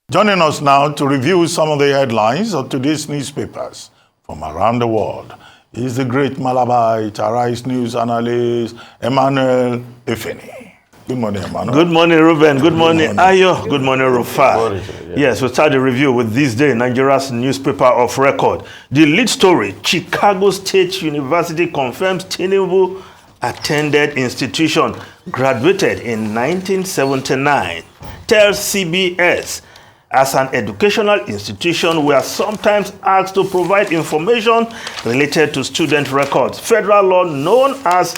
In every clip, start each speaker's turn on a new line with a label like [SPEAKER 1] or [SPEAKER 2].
[SPEAKER 1] Joining us now to review some of the headlines of today's newspapers from around the world is the great Malabite Arise News analyst, Emmanuel Efeni. Good morning, Emmanuel.
[SPEAKER 2] Good morning, Ruben. Good morning, Ayo. Good morning, Rufa. Yes, we'll start the review with this day, Nigeria's newspaper of record. The lead story, Chicago State University confirms Tinubu attended institution, graduated in 1979, tells CBS. As an educational institution, we are sometimes asked to provide information related to student records. Federal law known as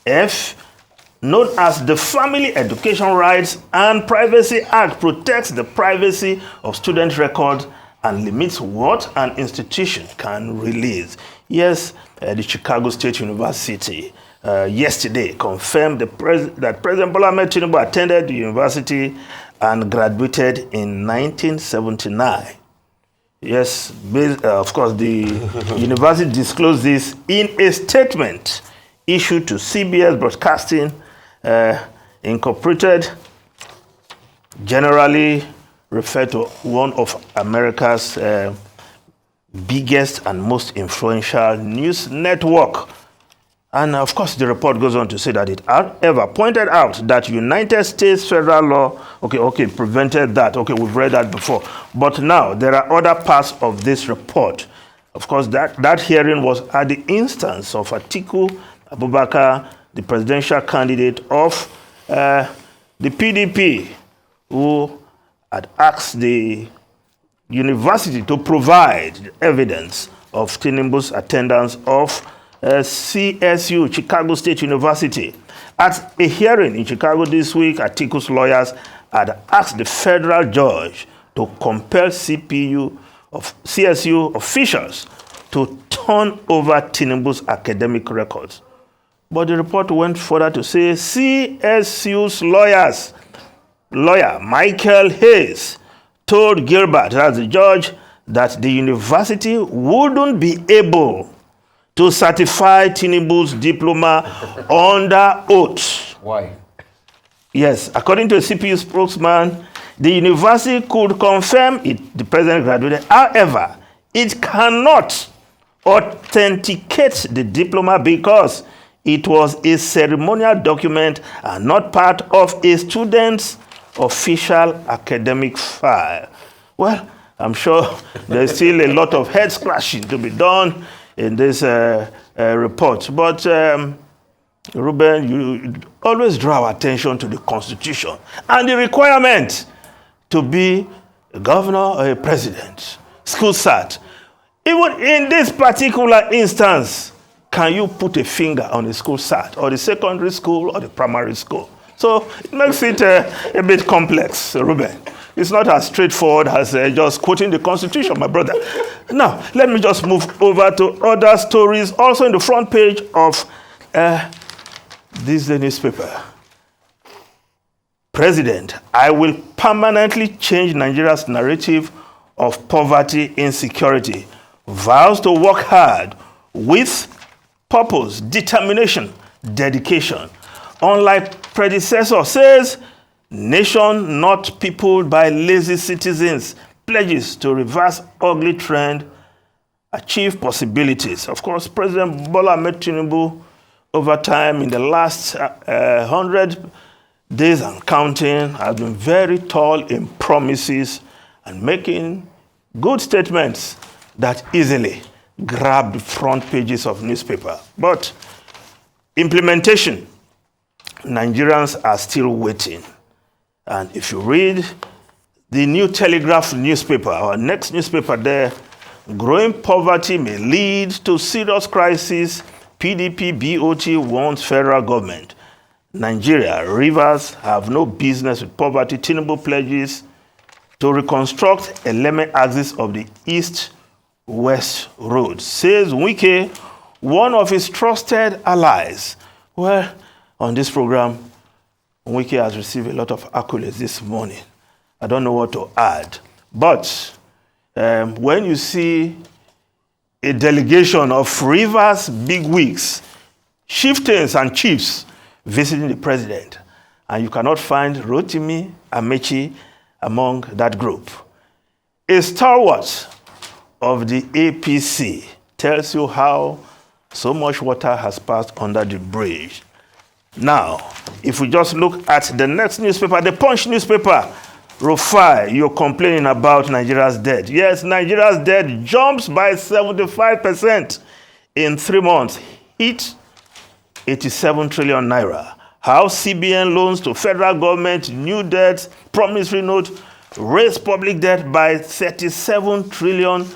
[SPEAKER 2] the Family Education Rights and Privacy Act protects the privacy of student records and limits what an institution can release. Yes, the Chicago State University yesterday confirmed that President Bola Ahmed Tinubu attended the university and graduated in 1979. Yes, of course, the university disclosed this in a statement issued to CBS Broadcasting Incorporated, generally referred to one of America's biggest and most influential news network. And of course, the report goes on to say that it, however, pointed out that United States federal law, prevented that. Okay, we've read that before. But now, there are other parts of this report. Of course, that hearing was at the instance of Atiku Abubakar, the presidential candidate of the PDP, who had asked the university to provide evidence of Tinubu's attendance of CSU, Chicago State University. At a hearing in Chicago this week, Atiku's lawyers had asked the federal judge to compel CSU officials to turn over Tinubu's academic records. But the report went further to say CSU's lawyer Michael Hayes told Gilbert, that's the judge, that the university wouldn't be able to certify Tinubu's diploma under oath.
[SPEAKER 3] Why?
[SPEAKER 2] Yes, according to a CPU spokesman, the university could confirm the president graduated. However, it cannot authenticate the diploma because it was a ceremonial document and not part of a student's official academic file. Well, I'm sure there's still a lot of head scratching to be done in this report. But Ruben, you always draw our attention to the Constitution and the requirement to be a governor or a president, school cert. Even in this particular instance, can you put a finger on the school cert or the secondary school or the primary school? So it makes it a bit complex, Ruben. It's not as straightforward as just quoting the Constitution, my brother. Now, let me just move over to other stories, also in the front page of this newspaper. President, I will permanently change Nigeria's narrative of poverty insecurity. Vows to work hard with purpose, determination, dedication. Unlike predecessor, says, nation not peopled by lazy citizens, pledges to reverse ugly trend, achieve possibilities. Of course, President Bola Ahmed Tinubu, over time in the last 100 days and counting, has been very tall in promises and making good statements that easily grab the front pages of newspaper. But implementation, Nigerians are still waiting. And if you read the New Telegraph newspaper, our next newspaper there, growing poverty may lead to serious crisis. PDP BOT warns federal government. Nigeria, rivers have no business with poverty. Tinubu pledges to reconstruct 11 axis of the east-west road, says Wike, one of his trusted allies. Well, on this program, Wike has received a lot of accolades this morning. I don't know what to add. But when you see a delegation of Rivers bigwigs, chieftains and chiefs visiting the president, and you cannot find Rotimi Amechi among that group, A stalwart of the APC tells you how so much water has passed under the bridge. Now, if we just look at the next newspaper, the Punch newspaper, Rufai, you're complaining about Nigeria's debt. Yes, Nigeria's debt jumps by 75% in 3 months, hit 87 trillion naira. How CBN loans to federal government, new debt, promissory note, raised public debt by 37 trillion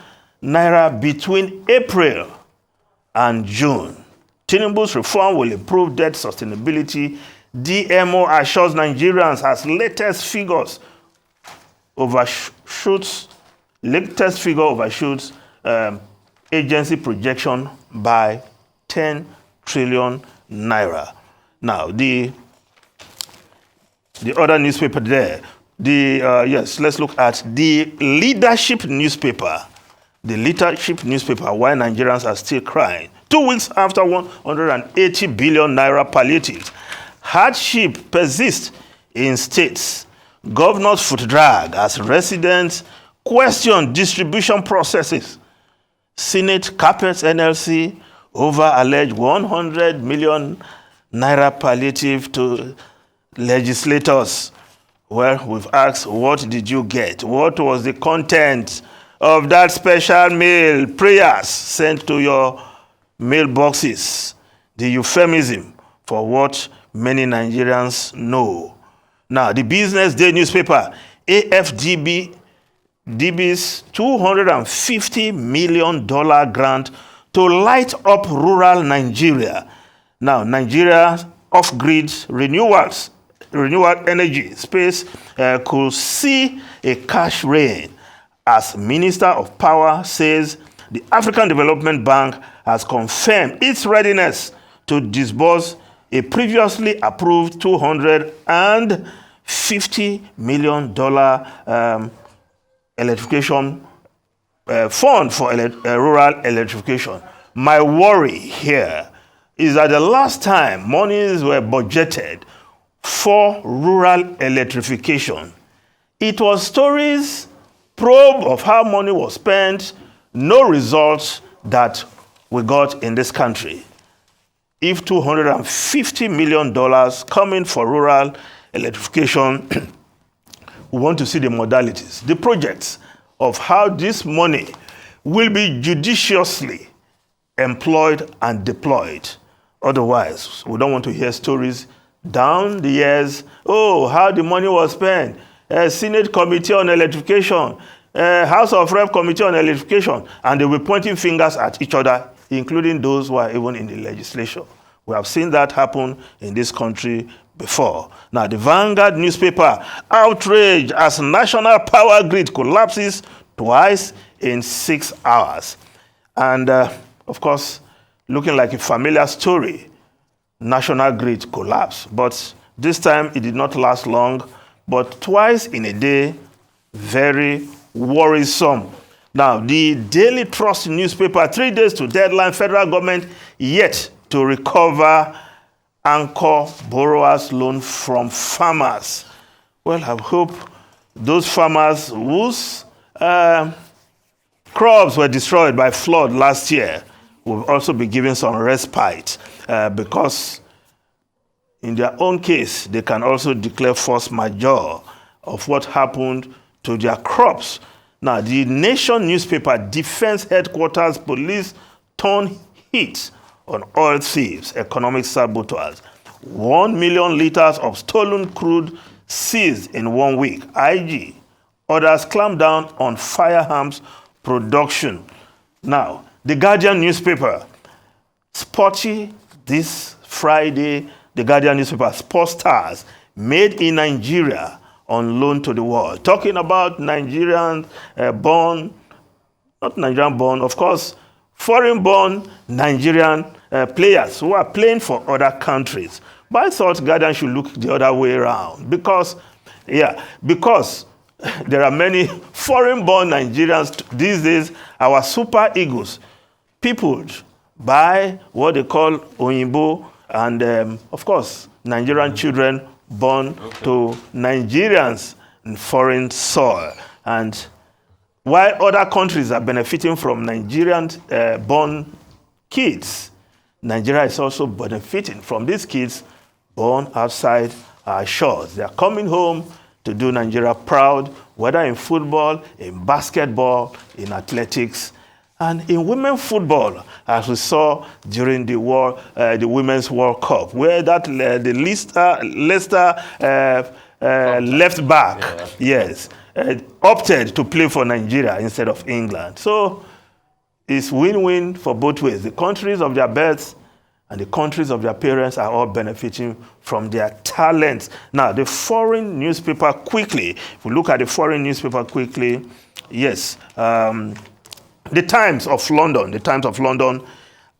[SPEAKER 2] naira between April and June. Tinubu's reform will improve debt sustainability. DMO assures Nigerians as latest figure overshoots agency projection by 10 trillion naira. Now, the other newspaper there, yes, let's look at the leadership newspaper. The leadership newspaper, why Nigerians are still crying. 2 weeks after 180 billion naira palliatives, hardship persists in states. Governors foot drag as residents question distribution processes. Senate carpets NLC over alleged 100 million naira palliative to legislators. Well, we've asked, what did you get? What was the content of that special mail prayers sent to your mailboxes? The euphemism for what many Nigerians know. Now, the Business Day newspaper, AFDB's $250 million grant to light up rural Nigeria. Now, Nigeria off-grid renewable energy space could see a cash rain, as Minister of Power says the African Development Bank has confirmed its readiness to disburse a previously approved $250 million electrification fund for rural electrification. My worry here is that the last time monies were budgeted for rural electrification, it was stories probe of how money was spent, no results that we got in this country. If $250 million coming for rural electrification, we want to see the modalities, the projects of how this money will be judiciously employed and deployed. Otherwise, we don't want to hear stories down the years, oh, how the money was spent, Senate Committee on Electrification, House of Rep Committee on Electrification, and they were pointing fingers at each other, including those who are even in the legislature. We have seen that happen in this country before. Now, the Vanguard newspaper, outrage as national power grid collapses twice in 6 hours. And, of course, looking like a familiar story, national grid collapse. But this time, it did not last long, but twice in a day, very worrisome. Now, the Daily Trust newspaper, 3 days to deadline, federal government yet to recover anchor borrowers' loan from farmers. Well, I hope those farmers whose crops were destroyed by flood last year will also be given some respite because in their own case, they can also declare force majeure of what happened to their crops. Now, the Nation newspaper, Defense Headquarters Police turn heat on oil thieves, economic saboteurs. 1 million liters of stolen crude seized in 1 week. IG. Others clamp down on firearms production. Now, the Guardian newspaper, sporty this Friday, the Guardian newspaper, sports stars made in Nigeria on loan to the world. Talking about Nigerian born, not Nigerian born, of course, foreign born Nigerian players who are playing for other countries. But I thought Guardian should look the other way around because there are many foreign born Nigerians these days, our super egos, peopled by what they call Oyinbo and, of course, Nigerian children born to Nigerians in foreign soil. And while other countries are benefiting from Nigerian-born kids, Nigeria is also benefiting from these kids born outside our shores. They are coming home to do Nigeria proud, whether in football, in basketball, in athletics, and in women's football, as we saw during the Women's World Cup, where the Leicester left back, yes, opted to play for Nigeria instead of England. So it's win-win for both ways. The countries of their births and the countries of their parents are all benefiting from their talents. Now, the foreign newspaper quickly, if we look at the foreign newspaper quickly, yes, the Times of London,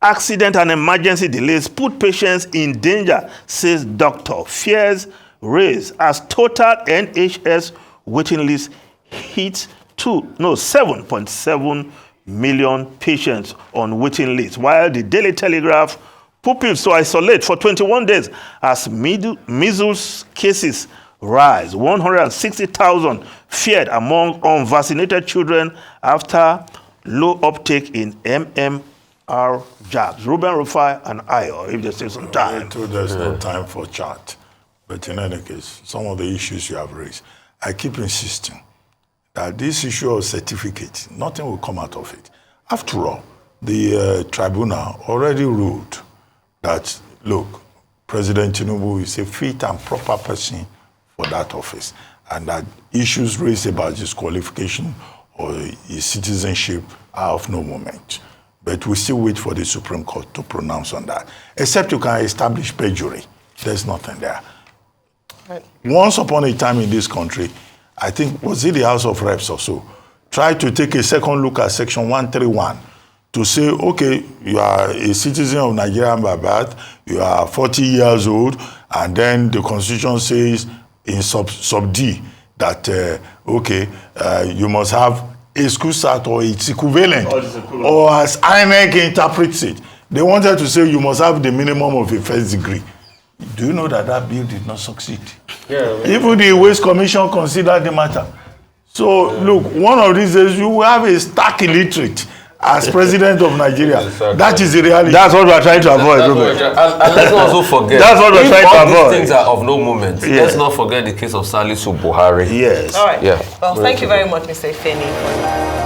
[SPEAKER 2] accident and emergency delays put patients in danger, says doctor. Fears raised as total NHS waiting list hit 7.7 million patients on waiting list, while the Daily Telegraph pupils to isolate for 21 days as measles cases rise. 160,000 feared among unvaccinated children after low uptake in MMR jabs. Ruben Rufai and Ayo, if there's still some time.
[SPEAKER 1] There's no time for chat. But in any case, some of the issues you have raised, I keep insisting that this issue of certificate, nothing will come out of it. After all, the tribunal already ruled that, look, President Tinubu is a fit and proper person for that office, and that issues raised about his qualification or his citizenship are of no moment. But we still wait for the Supreme Court to pronounce on that. Except you can establish perjury. There's nothing there. Right. Once upon a time in this country, I think, was it the House of Reps or so, tried to take a second look at Section 131 to say, okay, you are a citizen of Nigeria by birth, you are 40 years old, and then the Constitution says in sub D that, you must have a school cert or its equivalent, or as INEC interprets it. They wanted to say you must have the minimum of a first degree. Do you know that that bill did not succeed? Yeah, even the Waste Commission considered the matter. So, look, one of these days you will have a stark illiterate as president of Nigeria. Exactly. That is the reality.
[SPEAKER 2] That's what we are trying to avoid, Robert.
[SPEAKER 3] And let's not also forget.
[SPEAKER 2] That's what we're trying to avoid.
[SPEAKER 3] All these things are of no moment. Yeah. Let's not forget the case of Salisu Buhari.
[SPEAKER 2] Yes.
[SPEAKER 4] All right.
[SPEAKER 3] Yeah.
[SPEAKER 4] Well, thank you very much, Mr. Ifeni.